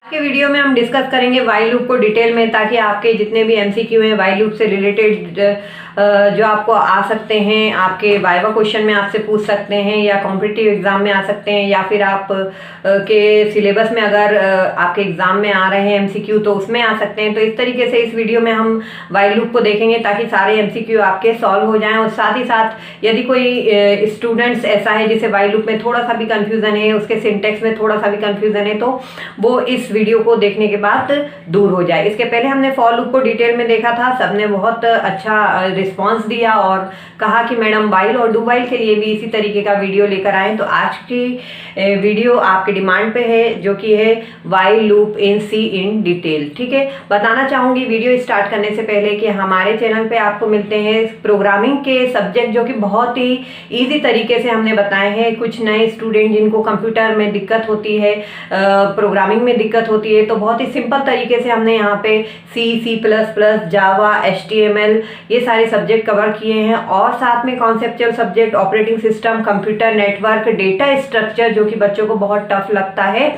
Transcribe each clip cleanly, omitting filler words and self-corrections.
के वीडियो में हम डिस्कस करेंगे व्हाइल लूप को डिटेल में, ताकि आपके जितने भी एमसीक्यू हैं व्हाइल लूप से रिलेटेड जो आपको आ सकते हैं, आपके वाइवा क्वेश्चन में आपसे पूछ सकते हैं, या कॉम्पिटिटिव एग्जाम में आ सकते हैं, या फिर आप के सिलेबस में अगर आपके एग्जाम में आ रहे हैं एमसीक्यू तो उसमें आ सकते हैं। तो इस तरीके से इस वीडियो में हम व्हाइल लूप को देखेंगे ताकि सारे एमसीक्यू आपके सॉल्व हो जाएं। और साथ ही साथ यदि कोई स्टूडेंट्स ऐसा है जिसे व्हाइल लूप में थोड़ा सा भी कंफ्यूजन है, उसके सिंटेक्स में थोड़ा सा भी कंफ्यूजन है, तो वो इस वीडियो को देखने के बाद दूर हो जाए। इसके पहले हमने फॉर लूप को डिटेल में देखा था, सबने बहुत अच्छा रिस्पांस दिया और कहा कि मैडम व्हाइल और डू व्हाइल के लिए भी इसी तरीके का वीडियो लेकर आए। तो आज की वीडियो आपके डिमांड पे है, जो कि है while loop in C in detail. ठीक है, बताना चाहूंगी वीडियो स्टार्ट करने से पहले कि हमारे चैनल पे आपको मिलते हैं प्रोग्रामिंग के सब्जेक्ट जो कि बहुत ही ईजी तरीके से हमने बताए हैं। कुछ नए स्टूडेंट जिनको कंप्यूटर में दिक्कत होती है, प्रोग्रामिंग में दिक्कत होती है, तो बहुत ही सिंपल तरीके से हमने यहाँ पे सी प्लस प्लस, जावा, HTML ये सारे सब्जेक्ट कवर किए हैं। और साथ में conceptual subject, operating system, computer network, data structure जो कि बच्चों को बहुत टफ लगता है,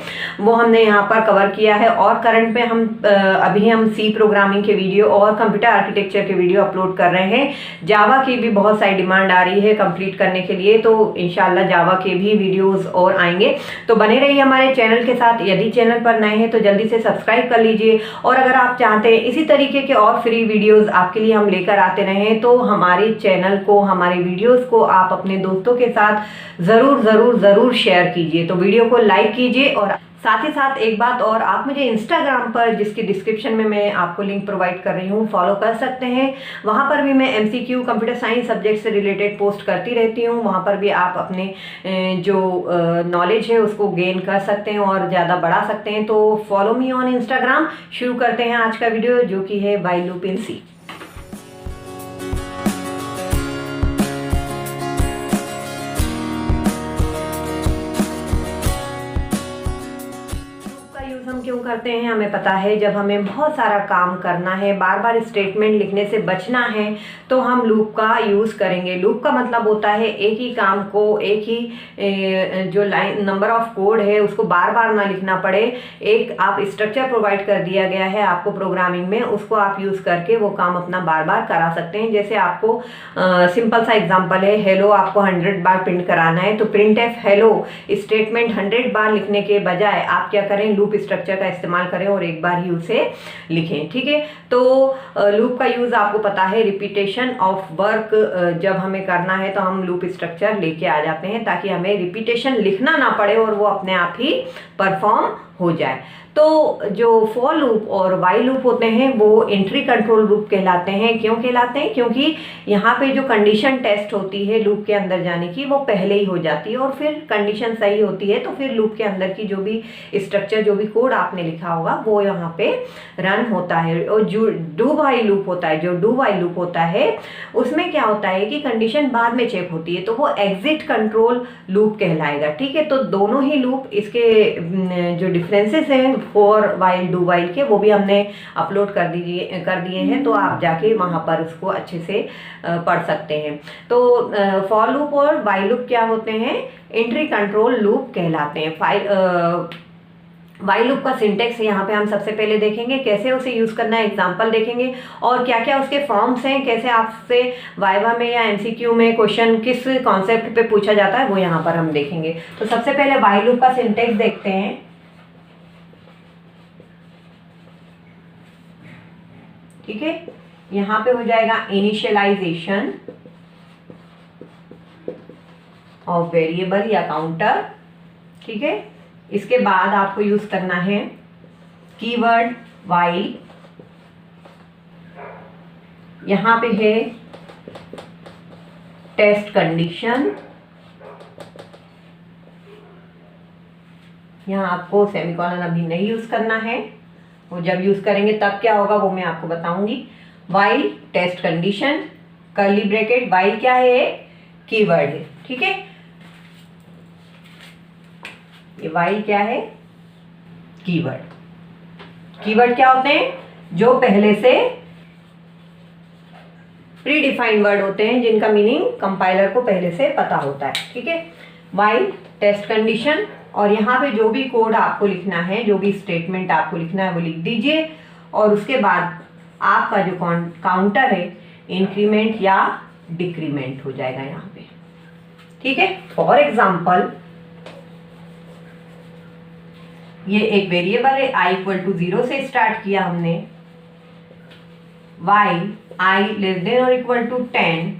वो हमने यहाँ पर कवर किया है। और करंट में हम अभी हम सी प्रोग्रामिंग के वीडियो और कंप्यूटर आर्किटेक्चर के वीडियो अपलोड कर रहे हैं। जावा की भी बहुत सारी डिमांड आ रही है कंप्लीट करने के लिए, तो इंशाल्लाह जावा के भी वीडियोस और आएंगे। तो बने रहिए हमारे चैनल के साथ। यदि चैनल पर नए हैं तो जल्दी से सब्सक्राइब कर लीजिए, और अगर आप चाहते हैं इसी तरीके के और फ्री वीडियोस आपके लिए हम लेकर आते रहें, तो हमारे चैनल को, हमारे वीडियोस को आप अपने दोस्तों के साथ ज़रूर शेयर कीजिए। तो वीडियो को लाइक कीजिए, और साथ ही साथ एक बात और, आप मुझे इंस्टाग्राम पर, जिसकी डिस्क्रिप्शन में मैं आपको लिंक प्रोवाइड कर रही हूँ, फॉलो कर सकते हैं। वहाँ पर भी मैं एमसीक्यू, कंप्यूटर साइंस सब्जेक्ट से रिलेटेड पोस्ट करती रहती हूँ। वहाँ पर भी आप अपने जो नॉलेज है उसको गेन कर सकते हैं और ज़्यादा बढ़ा सकते हैं। तो फॉलो मी ऑन इंस्टाग्राम। शुरू करते हैं आज का वीडियो, जो कि है व्हाइल लूप इन सी। हम क्यों करते हैं, हमें पता है जब हमें बहुत सारा काम करना है, बार बार स्टेटमेंट लिखने से बचना है, तो हम लूप का यूज़ करेंगे। लूप का मतलब होता है एक ही काम को, एक ही जो लाइन नंबर ऑफ कोड है उसको बार बार ना लिखना पड़े। एक आप स्ट्रक्चर प्रोवाइड कर दिया गया है आपको प्रोग्रामिंग में, उसको आप यूज़ करके वो काम अपना बार बार करा सकते हैं। जैसे आपको सिंपल सा एग्जाम्पल है, हेलो आपको 100 बार प्रिंट कराना है, तो प्रिंट एफ हेलो स्टेटमेंट 100 बार लिखने के बजाय आप क्या करें, लूप स्ट्रक्चर का इस्तेमाल करें और एक बार ही उसे लिखें। ठीक है, तो लूप का यूज आपको पता है, रिपीटेशन ऑफ वर्क जब हमें करना है तो हम लूप स्ट्रक्चर लेके आ जाते हैं, ताकि हमें रिपीटेशन लिखना ना पड़े और वो अपने आप ही परफॉर्म हो जाए। तो जो फॉर लूप और व्हाइल लूप होते हैं वो एंट्री कंट्रोल लूप कहलाते हैं। क्यों कहलाते हैं? क्योंकि यहाँ पे जो कंडीशन टेस्ट होती है लूप के अंदर जाने की, वो पहले ही हो जाती है, और फिर कंडीशन सही होती है तो फिर लूप के अंदर की जो भी स्ट्रक्चर, जो भी कोड आपने लिखा होगा वो यहाँ पे रन होता है। और जो डू व्हाइल लूप होता है, जो डू व्हाइल लूप होता है, उसमें क्या होता है कि कंडीशन बाद में चेक होती है, तो वो एग्जिट कंट्रोल लूप कहलाएगा। ठीक है, तो दोनों ही लूप, इसके जो डिफरेंसेस हैं फॉर व्हाइल डू व्हाइल के, वो भी हमने अपलोड कर दिए हैं, तो आप जाके वहाँ पर उसको अच्छे से पढ़ सकते हैं। तो फॉर लूप और व्हाइल लूप क्या होते हैं? एंट्री कंट्रोल लूप कहलाते हैं। व्हाइल लूप का सिंटेक्स यहाँ पे हम सबसे पहले देखेंगे, कैसे उसे यूज करना है, एग्जांपल देखेंगे, और क्या क्या उसके फॉर्म्स हैं, कैसे आपसे वाइवा में या एमसीक्यू में क्वेश्चन किस कॉन्सेप्ट पे पूछा जाता है, वो यहाँ पर हम देखेंगे। तो सबसे पहले व्हाइल लूप का सिंटेक्स देखते हैं। ठीक है, यहाँ पे हो जाएगा इनिशियलाइजेशन ऑफ वेरिएबल या काउंटर। ठीक है, इसके बाद आपको यूज करना है कीवर्ड व्हाइल। यहाँ पे है टेस्ट कंडीशन, यहाँ आपको सेमीकोलन अभी नहीं यूज करना है, वो जब यूज करेंगे तब क्या होगा वो मैं आपको बताऊंगी। While test condition, curly bracket, while क्या है? कीवर्ड है। ठीक है, ये व्हाइल क्या है? कीवर्ड। कीवर्ड क्या होते हैं? जो पहले से प्री डिफाइंड वर्ड होते हैं, जिनका मीनिंग कंपाइलर को पहले से पता होता है। ठीक है, व्हाइल टेस्ट कंडीशन और यहाँ पे जो भी कोड आपको लिखना है, जो भी स्टेटमेंट आपको लिखना है वो लिख दीजिए, और उसके बाद आपका जो काउंटर है इंक्रीमेंट या डिक्रीमेंट हो जाएगा यहाँ पे। ठीक है, फॉर एग्जाम्पल ये एक वेरिएबल है i इक्वल टू 0 से स्टार्ट किया हमने, y i लेस देन और equal to 10,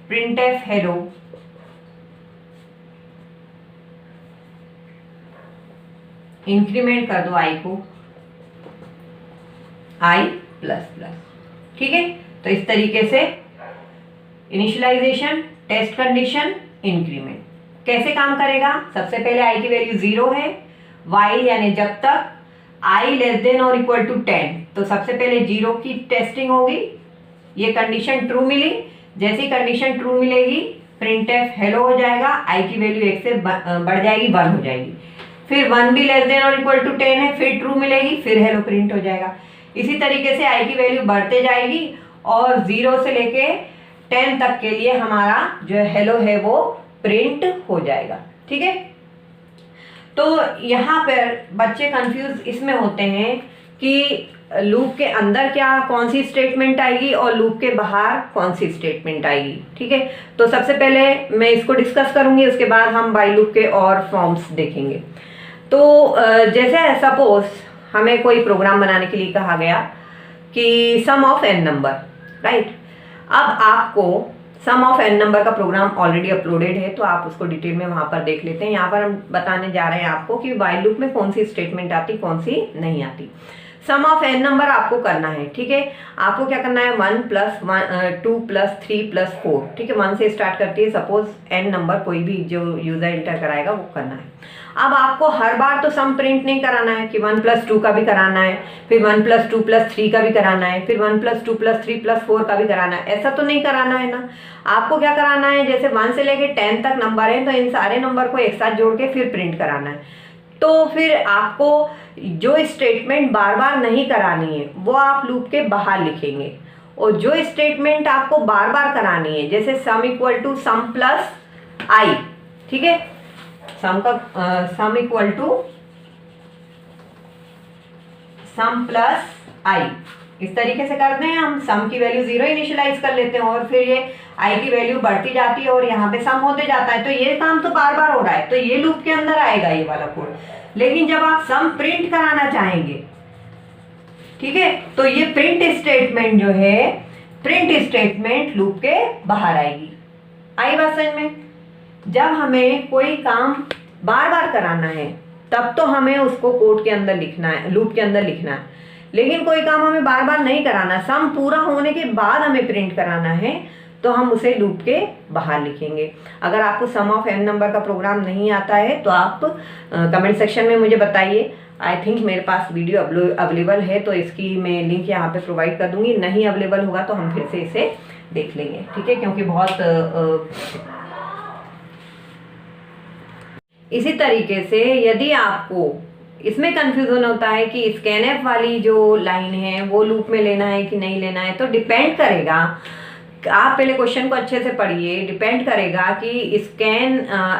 printf hello, increment कर दो i को i प्लस प्लस। ठीक है, तो इस तरीके से इनिशियलाइजेशन, टेस्ट कंडीशन, इंक्रीमेंट कैसे काम करेगा। सबसे पहले i की वैल्यू 0 है, while यानी जब तक i लेस देन और इक्वल टू 10, तो सबसे पहले 0 की टेस्टिंग होगी, ये कंडीशन ट्रू मिली, जैसी कंडीशन ट्रू मिलेगी printf हेलो हो जाएगा, i की वैल्यू 1 से बढ़ जाएगी 1 हो जाएगी, फिर 1 भी लेस देन और इक्वल टू 10 है, फिर ट्रू मिलेगी, फिर हेलो प्रिंट हो जाएगा। इसी तरीके से i की वैल्यू बढ़ते जाएगी और 0 से लेके 10 तक के लिए हमारा जो हेलो है वो प्रिंट हो जाएगा। ठीक है, तो यहाँ पर बच्चे कंफ्यूज इसमें होते हैं कि लूप के अंदर क्या कौन सी स्टेटमेंट आएगी और लूप के बाहर कौन सी स्टेटमेंट आएगी। ठीक है, तो सबसे पहले मैं इसको डिस्कस करूंगी, उसके बाद हम व्हाइल लूप के और फॉर्म्स देखेंगे। तो जैसे सपोज हमें कोई प्रोग्राम बनाने के लिए कहा गया कि सम ऑफ n नंबर, राइट। अब आपको सम ऑफ n नंबर का प्रोग्राम ऑलरेडी अपलोडेड है, तो आप उसको डिटेल में वहां पर देख लेते हैं। यहाँ पर हम बताने जा रहे हैं आपको कि व्हाइल लूप में कौन सी स्टेटमेंट आती, कौन सी नहीं आती। सम ऑफ n नंबर आपको करना है। ठीक है, आपको क्या करना है 1 प्लस 2 प्लस 3 प्लस 4। ठीक है, 1 से स्टार्ट करती है सपोज n नंबर, कोई भी जो यूजर इंटर कराएगा वो करना है। अब आपको हर बार तो सम प्रिंट नहीं कराना है कि 1 प्लस 2 का भी कराना है, फिर 1 प्लस 2 प्लस 3 का भी कराना है, फिर 1 प्लस 2 प्लस 3 प्लस 4 का भी कराना है, ऐसा तो नहीं कराना है ना। आपको क्या कराना है, जैसे 1 से लेके 10 तक नंबर है तो इन सारे नंबर को एक साथ जोड़ के फिर प्रिंट कराना है। तो फिर आपको जो स्टेटमेंट बार बार नहीं करानी है वो आप लूप के बाहर लिखेंगे, और जो स्टेटमेंट आपको बार बार करानी है जैसे sum equal to sum plus i, ठीक है, sum equal to sum plus i, इस तरीके से करते हैं हम। सम की वैल्यू 0 इनिशियलाइज कर लेते हैं और फिर ये आई की वैल्यू बढ़ती जाती है और यहाँ पे सम होते जाता है, तो ये काम तो बार बार हो रहा है, तो ये लूप के अंदर आएगा ये वाला कोड। लेकिन जब आप सम प्रिंट कराना चाहेंगे, ठीक है, तो ये प्रिंट स्टेटमेंट जो है, प्रिंट स्टेटमेंट लूप के बाहर आएगी। आई बात समझ में। जब हमें कोई काम बार बार कराना है तब तो हमें उसको कोड के अंदर लिखना है, लूप के अंदर लिखना है। लेकिन कोई काम हमें बार बार नहीं कराना, सम पूरा होने के बाद हमें प्रिंट कराना है, तो हम उसे लूप के बाहर लिखेंगे। अगर आपको सम ऑफ n नंबर का प्रोग्राम नहीं आता है तो आप कमेंट सेक्शन में मुझे बताइए। आई थिंक मेरे पास वीडियो अवेलेबल है तो इसकी मैं लिंक यहाँ पे प्रोवाइड कर दूंगी। नहीं अवेलेबल होगा तो हम फिर से इसे देख लेंगे, ठीक है, क्योंकि बहुत इसी तरीके से यदि आपको इसमें कंफ्यूजन होता है कि स्कैनएफ वाली जो लाइन है वो लूप में लेना है कि नहीं लेना है, तो डिपेंड करेगा। आप पहले क्वेश्चन को अच्छे से पढ़िए। डिपेंड करेगा कि स्कैन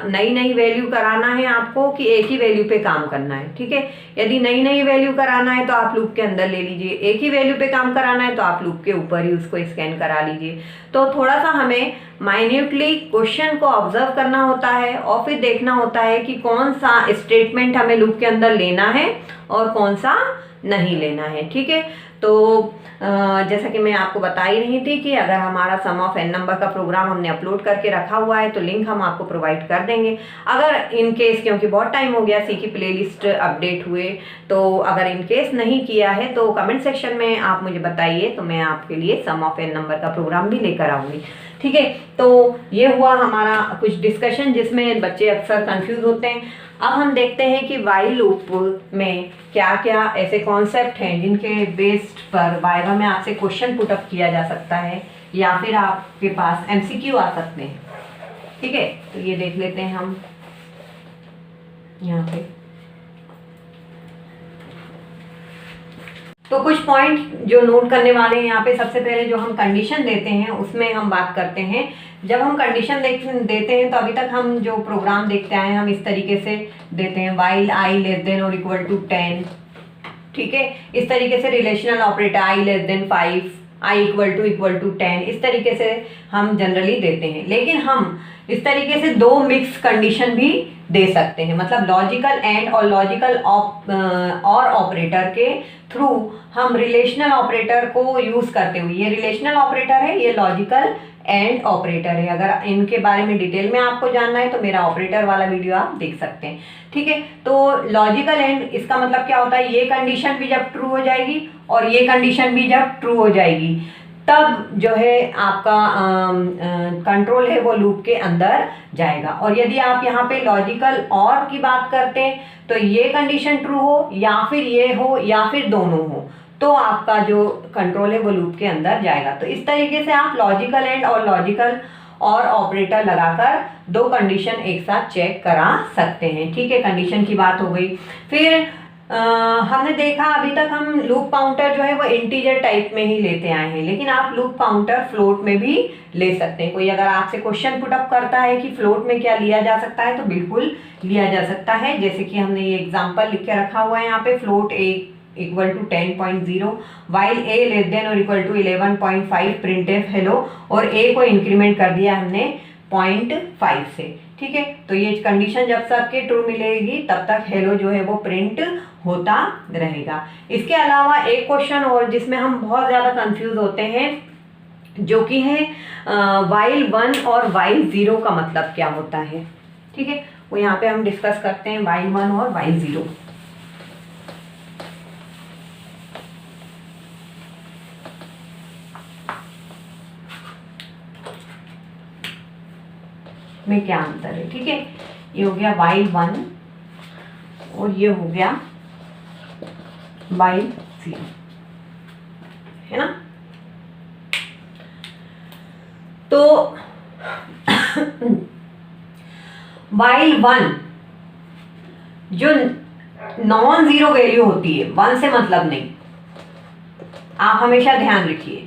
नई नई वैल्यू कराना है आपको कि एक ही वैल्यू पे काम करना है, ठीक है। यदि नई नई वैल्यू कराना है तो आप लूप के अंदर ले लीजिए, एक ही वैल्यू पे काम कराना है तो आप लूप के ऊपर ही उसको स्कैन करा लीजिए। तो थोड़ा सा हमें माइन्यूटली क्वेश्चन को ऑब्जर्व करना होता है और फिर देखना होता है कि कौन सा स्टेटमेंट हमें लूप के अंदर लेना है और कौन सा नहीं लेना है, ठीक है। तो जैसा कि मैं आपको बता ही रही थी कि अगर हमारा सम ऑफ n नंबर का प्रोग्राम हमने अपलोड करके रखा हुआ है तो लिंक हम आपको प्रोवाइड कर देंगे। अगर इन केस, क्योंकि बहुत टाइम हो गया सी की प्लेलिस्ट अपडेट हुए, तो अगर इन केस नहीं किया है तो कमेंट सेक्शन में आप मुझे बताइए, तो मैं आपके लिए सम ऑफ n नंबर का प्रोग्राम भी लेकर आऊँगी, ठीक है। तो ये हुआ हमारा कुछ डिस्कशन जिसमें बच्चे अक्सर कंफ्यूज होते हैं। अब हम देखते हैं कि व्हाइल लूप में क्या क्या ऐसे कॉन्सेप्ट हैं जिनके बेस्ड पर वाइवा में आपसे क्वेश्चन पुट अप किया जा सकता है या फिर आपके पास एमसीक्यू आ सकते हैं, ठीक है। तो ये देख लेते हैं हम यहाँ पे। तो कुछ पॉइंट जो नोट करने वाले हैं यहाँ पे, सबसे पहले जो हम कंडीशन देते हैं उसमें हम बात करते हैं जब हम कंडीशन देते हैं तो अभी तक हम जो प्रोग्राम देखते आए हैं हम इस तरीके से देते हैं, वाइल आई लेस देन और इक्वल टू 10, ठीक है। इस तरीके से relational operator I less than 5, I equal to 10, इस तरीके से हम जनरली देते हैं। लेकिन हम इस तरीके से दो मिक्स कंडीशन भी दे सकते हैं, मतलब लॉजिकल एंड और लॉजिकल और ऑपरेटर के थ्रू हम रिलेशनल ऑपरेटर को यूज करते हुए, ये रिलेशनल ऑपरेटर है, ये लॉजिकल एंड ऑपरेटर है। अगर इनके बारे में डिटेल में आपको जानना है तो मेरा ऑपरेटर वाला वीडियो आप देख सकते हैं, ठीक है। तो लॉजिकल एंड इसका मतलब क्या होता है, ये कंडीशन भी जब ट्रू हो जाएगी और ये कंडीशन भी जब ट्रू हो जाएगी तब जो है आपका कंट्रोल है वो लूप के अंदर जाएगा। और यदि आप यहाँ पे लॉजिकल और की बात करते हैं तो ये कंडीशन ट्रू हो या फिर ये हो या फिर दोनों हो तो आपका जो कंट्रोल है वो लूप के अंदर जाएगा। तो इस तरीके से आप लॉजिकल एंड और लॉजिकल और ऑपरेटर लगाकर दो कंडीशन एक साथ चेक करा सकते हैं, ठीक है। कंडीशन की बात हो गई। फिर हमने देखा अभी तक हम लूप काउंटर जो है वो इंटीजर टाइप में ही लेते आए हैं, लेकिन आप लूप काउंटर फ्लोट में भी ले सकते हैं। कोई अगर आपसे क्वेश्चन पुटअप करता है कि फ्लोट में क्या लिया जा सकता है तो बिल्कुल लिया जा सकता है। जैसे कि हमने ये एग्जांपल लिख के रखा हुआ है यहाँ पे, float a equal to 10.0 while a less than और equal to 11.5 printf hello, और ए को इंक्रीमेंट कर दिया हमने 0.5 से, ठीक है। तो ये कंडीशन जब सबके ट्रू मिलेगी तब तक हेलो जो है वो प्रिंट होता रहेगा। इसके अलावा एक क्वेश्चन और जिसमें हम बहुत ज़्यादा कंफ्यूज होते हैं जो कि है वाइल 1 और वाइल 0 का मतलब क्या होता है, ठीक है। वो यहाँ पे हम डिस्कस करते हैं वाइल 1 और वाइल 0। में क्या अंतर है, ठीक है। ये हो गया वाइल 1 और ये हो गया वाइल 0, है ना। तो वाइल 1 जो नॉन जीरो वैल्यू होती है, 1 से मतलब नहीं, आप हमेशा ध्यान रखिए।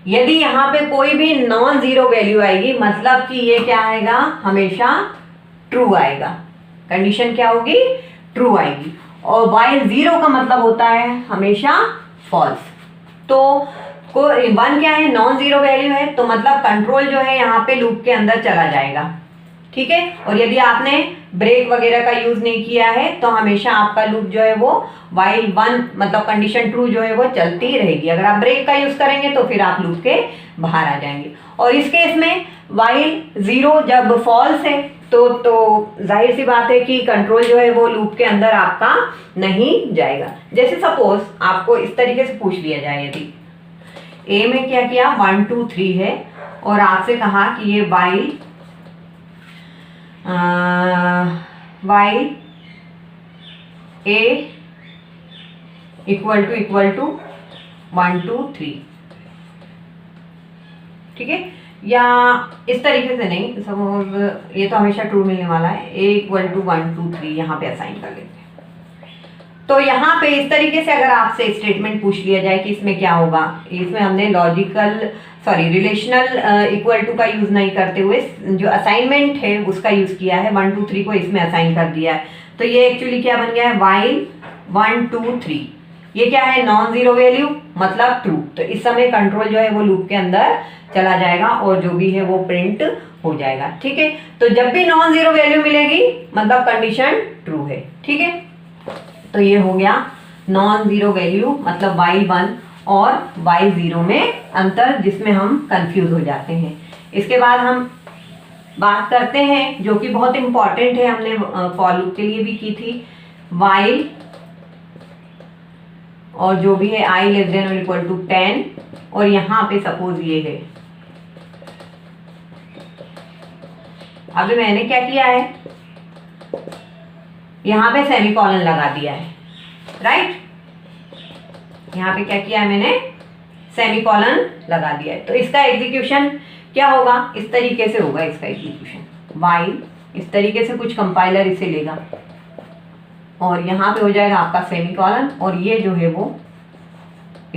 यदि यहाँ पे कोई भी नॉन जीरो वैल्यू आएगी मतलब कि ये क्या आएगा, हमेशा ट्रू आएगा। कंडीशन क्या होगी, ट्रू आएगी। और वाइल 0 का मतलब होता है हमेशा फॉल्स। तो 1 क्या है, नॉन जीरो वैल्यू है, तो मतलब कंट्रोल जो है यहाँ पे लूप के अंदर चला जाएगा, ठीक है। और यदि आपने ब्रेक वगैरह का यूज नहीं किया है तो हमेशा आपका लूप जो है वो वाइल 1 मतलब कंडीशन ट्रू जो है वो चलती रहेगी। अगर आप ब्रेक का यूज करेंगे तो फिर आप लूप के बाहर आ जाएंगे। और इस केस में वाइल 0 जब फॉल्स है तो जाहिर सी बात है कि कंट्रोल जो है वो लूप के अंदर आपका नहीं जाएगा। जैसे सपोज आपको इस तरीके से पूछ लिया जाए, यदि ए में क्या किया 1 2 3 है और आपसे कहा कि ये वाइल ए इक्वल टू 1 2 3, ठीक है। या इस तरीके से नहीं, सपोज ये तो हमेशा ट्रू मिलने वाला है, ए इक्वल टू 1 2 3 यहाँ पे असाइन कर लेते हैं। तो यहाँ पे इस तरीके से अगर आपसे स्टेटमेंट पूछ लिया जाए कि इसमें क्या होगा, इसमें हमने रिलेशनल इक्वल टू का यूज नहीं करते हुए जो असाइनमेंट है उसका यूज किया है, 1 2 3 को इसमें असाइन कर दिया है। तो ये एक्चुअली क्या बन गया है, वाइल 1 2 3, ये क्या है, नॉन जीरो वैल्यू मतलब ट्रू। तो इस समय कंट्रोल जो है वो लूप के अंदर चला जाएगा और जो भी है वो प्रिंट हो जाएगा, ठीक है। तो जब भी नॉन जीरो वैल्यू मिलेगी मतलब कंडीशन ट्रू है, ठीक है। तो ये हो गया नॉन जीरो वैल्यू मतलब वाइल 1 और वाइल 0 में अंतर, जिसमें हम कंफ्यूज हो जाते हैं। इसके बाद हम बात करते हैं जो कि बहुत इंपॉर्टेंट है, हमने फॉर लूप के लिए भी की थी, वाइल और जो भी है आई लेस देन और इक्वल टू 10, और यहाँ पे सपोज ये है, अभी मैंने क्या किया है, यहाँ पे सेमीकोलन लगा दिया है, राइट। यहाँ पे क्या किया है मैंने, सेमीकोलन लगा दिया है। तो इसका एग्जीक्यूशन क्या होगा, इस तरीके से होगा इसका एग्जीक्यूशन, वाइल इस तरीके से कुछ कंपाइलर इसे लेगा और यहाँ पे हो जाएगा आपका सेमीकोलन, और ये जो है वो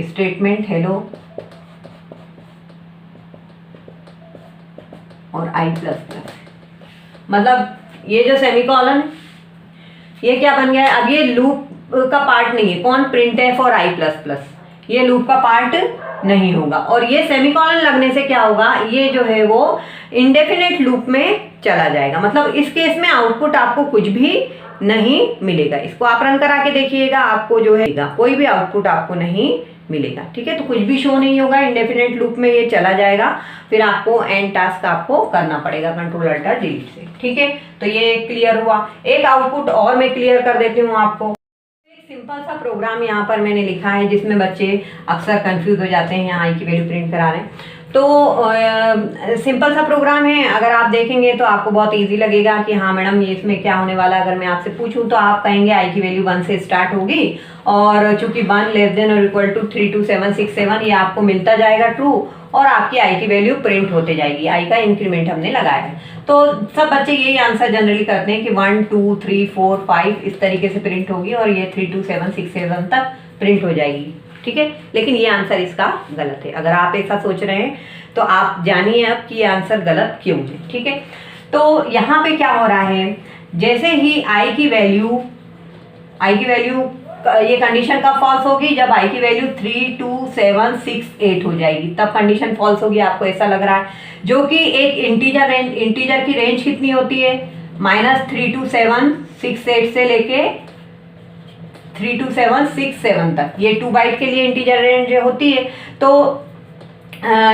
स्टेटमेंट हेलो और आई प्लस प्लस। मतलब ये जो सेमीकोलन ये क्या बन गया है, अब ये लूप का पार्ट नहीं है। कौन? प्रिंटफ और आई प्लस प्लस, ये लूप का पार्ट नहीं होगा। और ये सेमीकोलन लगने से क्या होगा, ये जो है वो इंडेफिनेट लूप में चला जाएगा। मतलब इस केस में आउटपुट आपको कुछ भी नहीं मिलेगा। इसको आप रन करा के देखिएगा, आपको जो है कोई भी आउटपुट आपको नहीं मिलेगा। ठीक है, तो कुछ भी शो नहीं होगा, इंडेफिनेट लूप में ये चला जाएगा। फिर आपको एंड टास्क आपको करना पड़ेगा कंट्रोल अल्टर डिलीट से। ठीक है, तो ये क्लियर हुआ। एक आउटपुट और मैं क्लियर कर देती हूँ आपको। सिंपल सा प्रोग्राम यहाँ पर मैंने लिखा है जिसमें बच्चे अक्सर कंफ्यूज हो जाते हैं, आई की वैल्यू प्रिंट करा रहे हैं। तो सिंपल सा प्रोग्राम है, अगर आप देखेंगे तो आपको बहुत इजी लगेगा कि हाँ मैडम ये इसमें क्या होने वाला है। अगर मैं आपसे पूछूं तो आप कहेंगे आई की वैल्यू 1 से स्टार्ट होगी और चूंकि 1 लेस देन और इक्वल टू 32767 ये आपको मिलता जाएगा ट्रू, और आपकी आई की वैल्यू प्रिंट होते जाएगी। आई का इंक्रीमेंट हमने लगाया है। तो सब बच्चे यही आंसर जनरली करते हैं कि 1 2 3 4 5 इस तरीके से प्रिंट होगी और ये 32767 तक प्रिंट हो जाएगी। ठीक है, लेकिन ये आंसर इसका गलत है। अगर आप ऐसा सोच रहे हैं तो आप जानिए अब कि ये आंसर गलत क्यों है। ठीक है, तो यहाँ पे क्या हो रहा है, जैसे ही आई की वैल्यू ये कंडीशन कब फॉल्स होगी, जब आई की वैल्यू 32768 हो जाएगी तब कंडीशन फॉल्स होगी। आपको ऐसा लग रहा है, जो कि एक इंटीजर की रेंज कितनी होती है, -32768 से लेके 32767 तक, ये 2 बाइट के लिए इंटीजर रेंज होती है। तो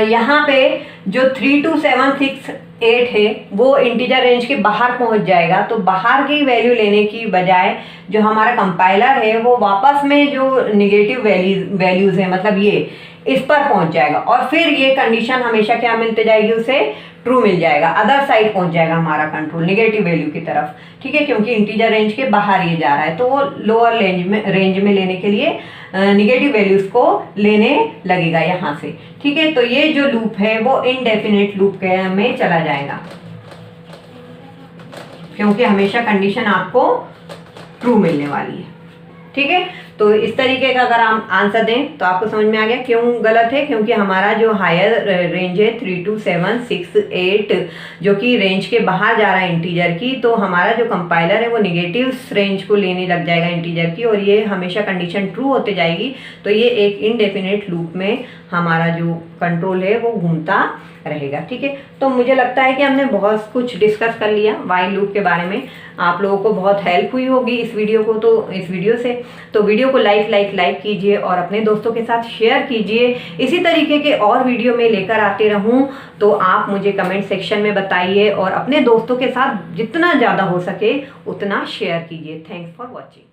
यहाँ पे जो 32768 है वो इंटीजर रेंज के बाहर पहुंच जाएगा। तो बाहर की वैल्यू लेने की बजाय जो हमारा कंपाइलर है वो वापस में जो निगेटिव वैल्यूज है, मतलब ये इस पर पहुंच जाएगा और फिर ये कंडीशन हमेशा क्या मिलते जाएगी, उसे ट्रू मिल जाएगा। अदर साइड पहुंच जाएगा हमारा कंट्रोल नेगेटिव वैल्यू की तरफ। ठीक है, क्योंकि इंटीजर रेंज के बाहर ये जा रहा है तो वो लोअर रेंज में लेने के लिए निगेटिव वैल्यूज को लेने लगेगा यहाँ से। ठीक है, तो ये जो लूप है वो इनडेफिनेट लूप में चला जाएगा क्योंकि हमेशा कंडीशन आपको ट्रू मिलने वाली है। ठीक है, तो इस तरीके का अगर हम आंसर दें तो आपको समझ में आ गया क्यों गलत है, क्योंकि हमारा जो हायर रेंज है 32768 जो कि रेंज के बाहर जा रहा है इंटीजर की, तो हमारा जो कंपाइलर है वो निगेटिव रेंज को लेने लग जाएगा इंटीजर की और ये हमेशा कंडीशन ट्रू होते जाएगी। तो ये एक इनडेफिनेट लूप में हमारा जो कंट्रोल है वो घूमता रहेगा। ठीक है, तो मुझे लगता है कि हमने बहुत कुछ डिस्कस कर लिया व्हाइल लूप के बारे में। आप लोगों को बहुत हेल्प हुई होगी इस वीडियो से। तो वीडियो को लाइक कीजिए और अपने दोस्तों के साथ शेयर कीजिए। इसी तरीके के और वीडियो में लेकर आते रहूं तो आप मुझे कमेंट सेक्शन में बताइए और अपने दोस्तों के साथ जितना ज़्यादा हो सके उतना शेयर कीजिए। Thanks for watching.